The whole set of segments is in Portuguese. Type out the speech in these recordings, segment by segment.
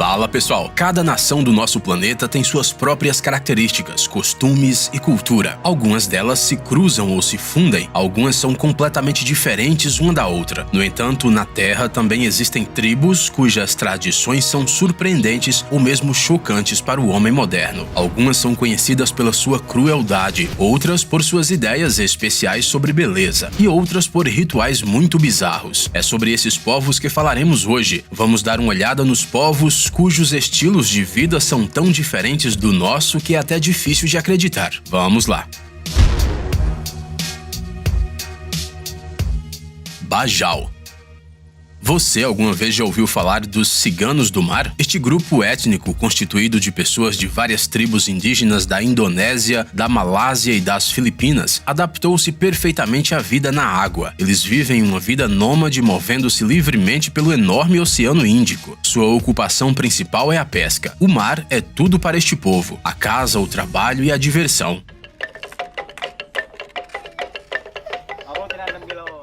Fala pessoal, cada nação do nosso planeta tem suas próprias características, costumes e cultura. Algumas delas se cruzam ou se fundem, algumas são completamente diferentes uma da outra. No entanto, na Terra também existem tribos cujas tradições são surpreendentes ou mesmo chocantes para o homem moderno. Algumas são conhecidas pela sua crueldade, outras por suas ideias especiais sobre beleza e outras por rituais muito bizarros. É sobre esses povos que falaremos hoje. Vamos dar uma olhada nos povos cujos estilos de vida são tão diferentes do nosso que é até difícil de acreditar. Vamos lá! Bajau. Você alguma vez já ouviu falar dos ciganos do mar? Este grupo étnico, constituído de pessoas de várias tribos indígenas da Indonésia, da Malásia e das Filipinas, adaptou-se perfeitamente à vida na água. Eles vivem uma vida nômade, movendo-se livremente pelo enorme Oceano Índico. Sua ocupação principal é a pesca. O mar é tudo para este povo: a casa, o trabalho e a diversão.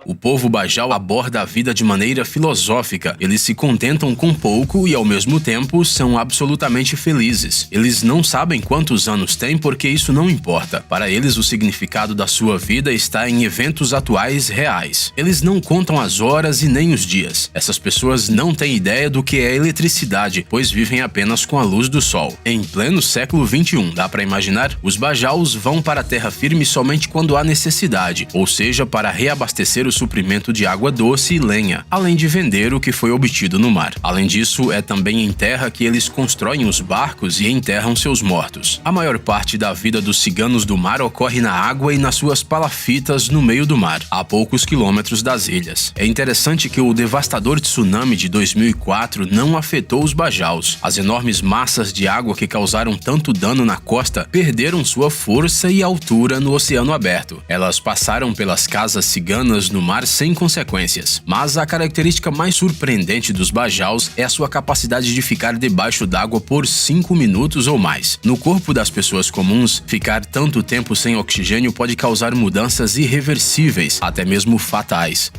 O povo Bajau aborda a vida de maneira filosófica. Eles se contentam com pouco e, ao mesmo tempo, são absolutamente felizes. Eles não sabem quantos anos têm porque isso não importa. Para eles, o significado da sua vida está em eventos atuais reais. Eles não contam as horas e nem os dias. Essas pessoas não têm ideia do que é eletricidade, pois vivem apenas com a luz do sol. Em pleno século XXI, dá para imaginar? Os Bajaus vão para a terra firme somente quando há necessidade, ou seja, para reabastecer o suprimento de água doce e lenha, além de vender o que foi obtido no mar. Além disso, é também em terra que eles constroem os barcos e enterram seus mortos. A maior parte da vida dos ciganos do mar ocorre na água e nas suas palafitas no meio do mar, a poucos quilômetros das ilhas. É interessante que o devastador tsunami de 2004 não afetou os Bajaus. As enormes massas de água que causaram tanto dano na costa perderam sua força e altura no oceano aberto. Elas passaram pelas casas ciganas no mar sem consequências. Mas a característica mais surpreendente dos Bajaus é a sua capacidade de ficar debaixo d'água por 5 minutos ou mais. No corpo das pessoas comuns, ficar tanto tempo sem oxigênio pode causar mudanças irreversíveis, até mesmo fatais.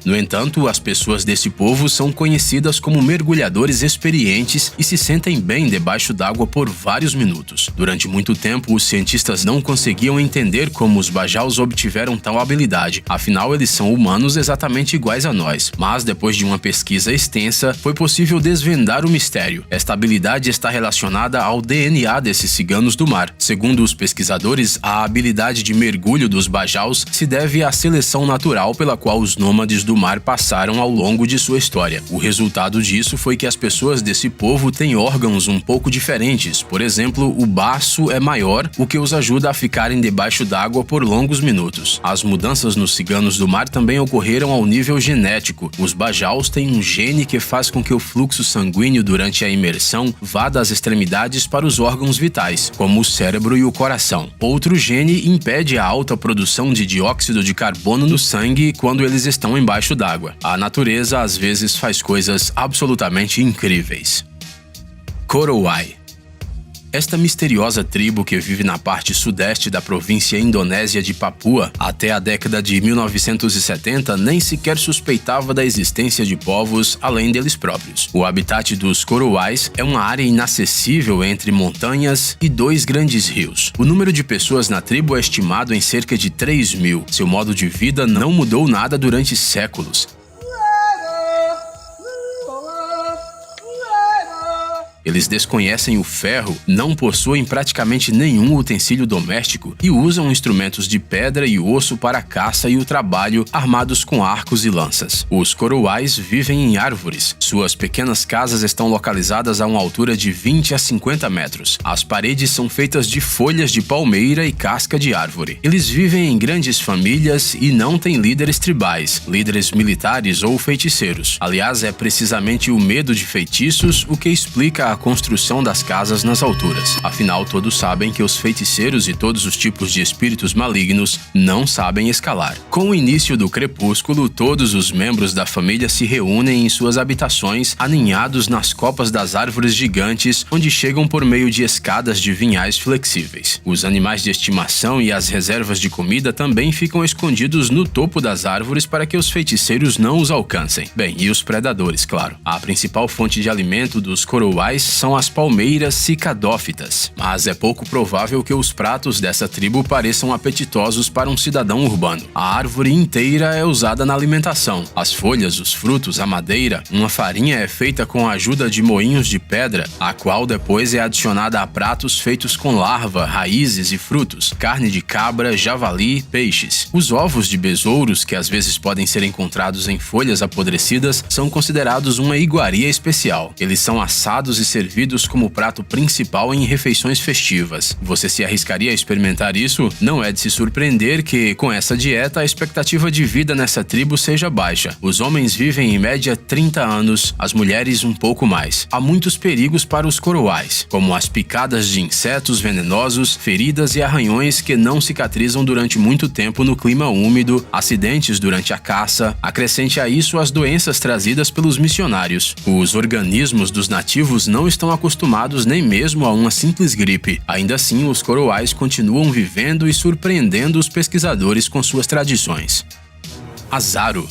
No entanto, as pessoas desse povo são conhecidas como mergulhadores experientes e se sentem bem debaixo d'água por vários minutos. Durante muito tempo, os cientistas não conseguiam entender como os Bajaus obtiveram tal habilidade, afinal eles são humanos exatamente iguais a nós. Mas depois de uma pesquisa extensa, foi possível desvendar o mistério. Esta habilidade está relacionada ao DNA desses ciganos do mar. Segundo os pesquisadores, a habilidade de mergulho dos Bajaus se deve à seleção natural pela qual os nômades do mar passaram ao longo de sua história. O resultado disso foi que as pessoas desse povo têm órgãos um pouco diferentes. Por exemplo, o baço é maior, o que os ajuda a ficarem debaixo d'água por longos minutos. As mudanças nos ciganos do mar também ocorreram ao nível genético. Os Bajaus têm um gene que faz com que o fluxo sanguíneo durante a imersão vá das extremidades para os órgãos vitais, como o cérebro e o coração. Outro gene impede a alta produção de dióxido de carbono no sangue quando eles estão embaixo d'água. A natureza às vezes faz coisas absolutamente incríveis. Korowai. Esta misteriosa tribo que vive na parte sudeste da província indonésia de Papua até a década de 1970 nem sequer suspeitava da existência de povos além deles próprios. O habitat dos Korowais é uma área inacessível entre montanhas e 2 grandes rios. O número de pessoas na tribo é estimado em cerca de 3.000. Seu modo de vida não mudou nada durante séculos. Eles desconhecem o ferro, não possuem praticamente nenhum utensílio doméstico e usam instrumentos de pedra e osso para a caça e o trabalho, armados com arcos e lanças. Os Korowais vivem em árvores. Suas pequenas casas estão localizadas a uma altura de 20 a 50 metros. As paredes são feitas de folhas de palmeira e casca de árvore. Eles vivem em grandes famílias e não têm líderes tribais, líderes militares ou feiticeiros. Aliás, é precisamente o medo de feitiços o que explica a a construção das casas nas alturas. Afinal, todos sabem que os feiticeiros e todos os tipos de espíritos malignos não sabem escalar. Com o início do crepúsculo, todos os membros da família se reúnem em suas habitações, aninhados nas copas das árvores gigantes, onde chegam por meio de escadas de vinhais flexíveis. Os animais de estimação e as reservas de comida também ficam escondidos no topo das árvores para que os feiticeiros não os alcancem. Bem, e os predadores, claro. A principal fonte de alimento dos coroais são as palmeiras cicadófitas, mas é pouco provável que os pratos dessa tribo pareçam apetitosos para um cidadão urbano. A árvore inteira é usada na alimentação. As folhas, os frutos, a madeira, uma farinha é feita com a ajuda de moinhos de pedra, a qual depois é adicionada a pratos feitos com larva, raízes e frutos, carne de cabra, javali, peixes. Os ovos de besouros, que às vezes podem ser encontrados em folhas apodrecidas, são considerados uma iguaria especial. Eles são assados e servidos como prato principal em refeições festivas. Você se arriscaria a experimentar isso? Não é de se surpreender que, com essa dieta, a expectativa de vida nessa tribo seja baixa. Os homens vivem em média 30 anos, as mulheres um pouco mais. Há muitos perigos para os coroais, como as picadas de insetos venenosos, feridas e arranhões que não cicatrizam durante muito tempo no clima úmido, acidentes durante a caça. Acrescente a isso as doenças trazidas pelos missionários. Os organismos dos nativos não estão acostumados nem mesmo a uma simples gripe. Ainda assim, os coroais continuam vivendo e surpreendendo os pesquisadores com suas tradições. Azaru.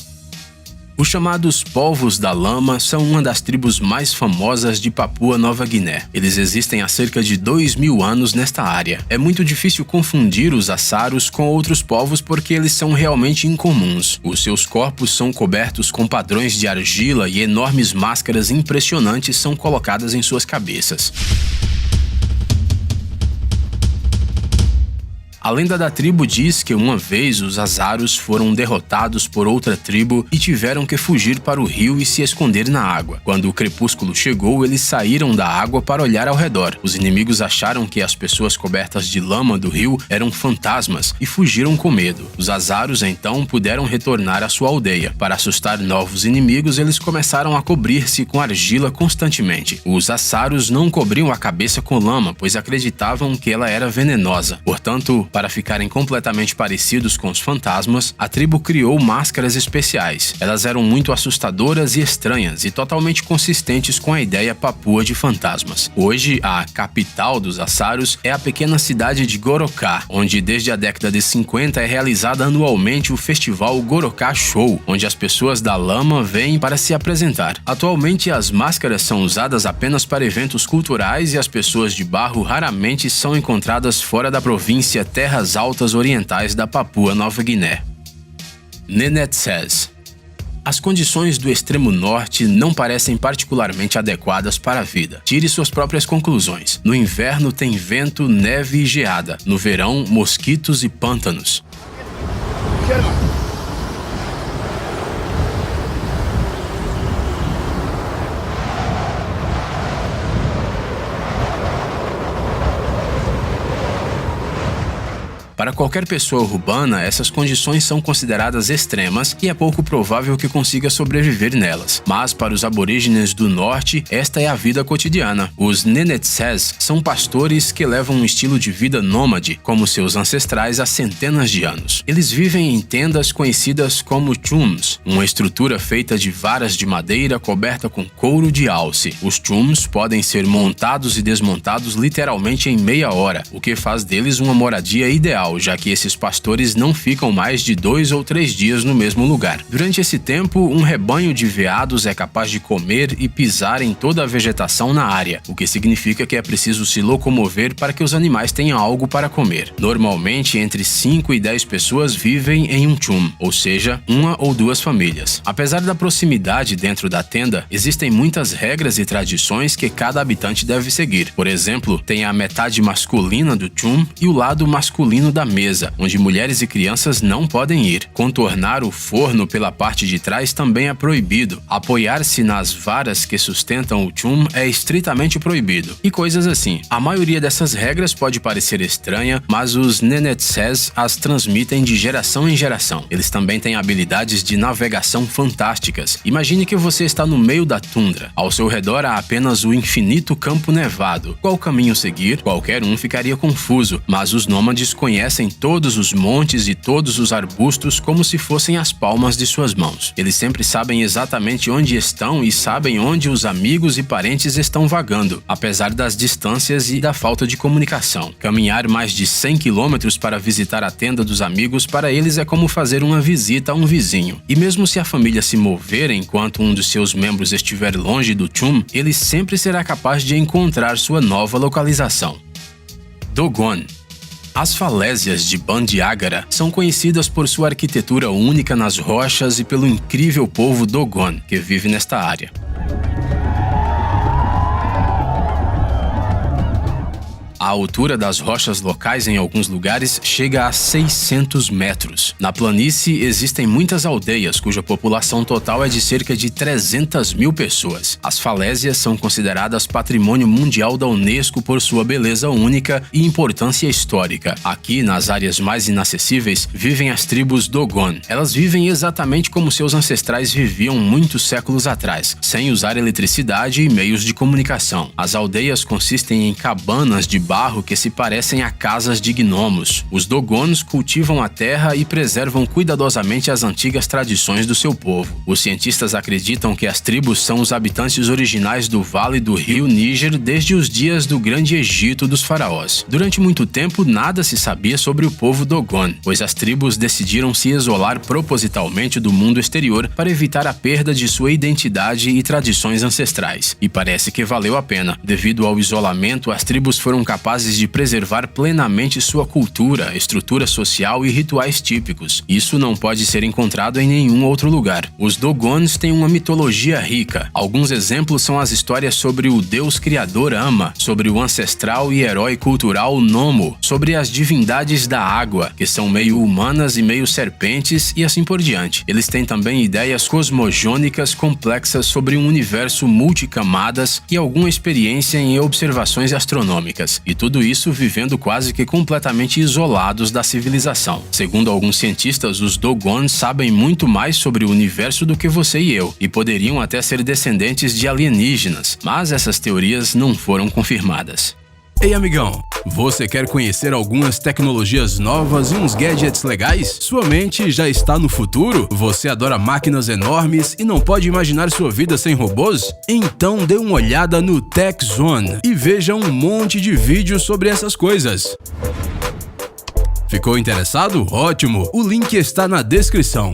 Os chamados povos da lama são uma das tribos mais famosas de Papua Nova Guiné. Eles existem há cerca de 2.000 anos nesta área. É muito difícil confundir os assarus com outros povos porque eles são realmente incomuns. Os seus corpos são cobertos com padrões de argila e enormes máscaras impressionantes são colocadas em suas cabeças. A lenda da tribo diz que uma vez os Azarus foram derrotados por outra tribo e tiveram que fugir para o rio e se esconder na água. Quando o crepúsculo chegou, eles saíram da água para olhar ao redor. Os inimigos acharam que as pessoas cobertas de lama do rio eram fantasmas e fugiram com medo. Os Azarus então puderam retornar à sua aldeia. Para assustar novos inimigos, eles começaram a cobrir-se com argila constantemente. Os Assarus não cobriam a cabeça com lama, pois acreditavam que ela era venenosa. Portanto, para ficarem completamente parecidos com os fantasmas, a tribo criou máscaras especiais. Elas eram muito assustadoras e estranhas e totalmente consistentes com a ideia papua de fantasmas. Hoje, a capital dos Assarus é a pequena cidade de Goroká, onde desde a década de 50 é realizado anualmente o festival Goroká Show, onde as pessoas da lama vêm para se apresentar. Atualmente, as máscaras são usadas apenas para eventos culturais e as pessoas de barro raramente são encontradas fora da província Terras Altas Orientais da Papua Nova Guiné. Nenetsés. As condições do extremo norte não parecem particularmente adequadas para a vida. Tire suas próprias conclusões. No inverno tem vento, neve e geada. No verão, mosquitos e pântanos. Para qualquer pessoa urbana, essas condições são consideradas extremas e é pouco provável que consiga sobreviver nelas. Mas para os aborígenes do norte, esta é a vida cotidiana. Os Nenetsés são pastores que levam um estilo de vida nômade, como seus ancestrais há centenas de anos. Eles vivem em tendas conhecidas como chums, uma estrutura feita de varas de madeira coberta com couro de alce. Os chums podem ser montados e desmontados literalmente em meia hora, o que faz deles uma moradia ideal, já que esses pastores não ficam mais de 2 ou 3 dias no mesmo lugar. Durante esse tempo, um rebanho de veados é capaz de comer e pisar em toda a vegetação na área, o que significa que é preciso se locomover para que os animais tenham algo para comer. Normalmente, entre 5 e 10 pessoas vivem em um chum, ou seja, 1 ou 2 famílias. Apesar da proximidade dentro da tenda, existem muitas regras e tradições que cada habitante deve seguir. Por exemplo, tem a metade masculina do chum e o lado masculino da da mesa, onde mulheres e crianças não podem ir. Contornar o forno pela parte de trás também é proibido. Apoiar-se nas varas que sustentam o chum é estritamente proibido. E coisas assim. A maioria dessas regras pode parecer estranha, mas os Nenetsés as transmitem de geração em geração. Eles também têm habilidades de navegação fantásticas. Imagine que você está no meio da tundra. Ao seu redor há apenas o infinito campo nevado. Qual caminho seguir? Qualquer um ficaria confuso, mas os nômades conhecem todos os montes e todos os arbustos como se fossem as palmas de suas mãos. Eles sempre sabem exatamente onde estão e sabem onde os amigos e parentes estão vagando, apesar das distâncias e da falta de comunicação. Caminhar mais de 100 quilômetros para visitar a tenda dos amigos para eles é como fazer uma visita a um vizinho. E mesmo se a família se mover enquanto um dos seus membros estiver longe do chum, ele sempre será capaz de encontrar sua nova localização. Dogon. As falésias de Bandiagara são conhecidas por sua arquitetura única nas rochas e pelo incrível povo Dogon que vive nesta área. A altura das rochas locais em alguns lugares chega a 600 metros. Na planície existem muitas aldeias cuja população total é de cerca de 300 mil pessoas. As falésias são consideradas patrimônio mundial da Unesco por sua beleza única e importância histórica. Aqui, nas áreas mais inacessíveis, vivem as tribos Dogon. Elas vivem exatamente como seus ancestrais viviam muitos séculos atrás, sem usar eletricidade e meios de comunicação. As aldeias consistem em cabanas de barro que se parecem a casas de gnomos. Os Dogons cultivam a terra e preservam cuidadosamente as antigas tradições do seu povo. Os cientistas acreditam que as tribos são os habitantes originais do vale do rio Níger desde os dias do Grande Egito dos faraós. Durante muito tempo, nada se sabia sobre o povo Dogon, pois as tribos decidiram se isolar propositalmente do mundo exterior para evitar a perda de sua identidade e tradições ancestrais. E parece que valeu a pena. Devido ao isolamento, as tribos foram capazes de preservar plenamente sua cultura, estrutura social e rituais típicos. Isso não pode ser encontrado em nenhum outro lugar. Os Dogons têm uma mitologia rica. Alguns exemplos são as histórias sobre o deus criador Ama, sobre o ancestral e herói cultural Nomo, sobre as divindades da água, que são meio humanas e meio serpentes, e assim por diante. Eles têm também ideias cosmogônicas complexas sobre um universo multicamadas e alguma experiência em observações astronômicas. E tudo isso vivendo quase que completamente isolados da civilização. Segundo alguns cientistas, os Dogons sabem muito mais sobre o universo do que você e eu, e poderiam até ser descendentes de alienígenas, mas essas teorias não foram confirmadas. Ei, amigão, você quer conhecer algumas tecnologias novas e uns gadgets legais? Sua mente já está no futuro? Você adora máquinas enormes e não pode imaginar sua vida sem robôs? Então dê uma olhada no Tech Zone e veja um monte de vídeos sobre essas coisas. Ficou interessado? Ótimo! O link está na descrição.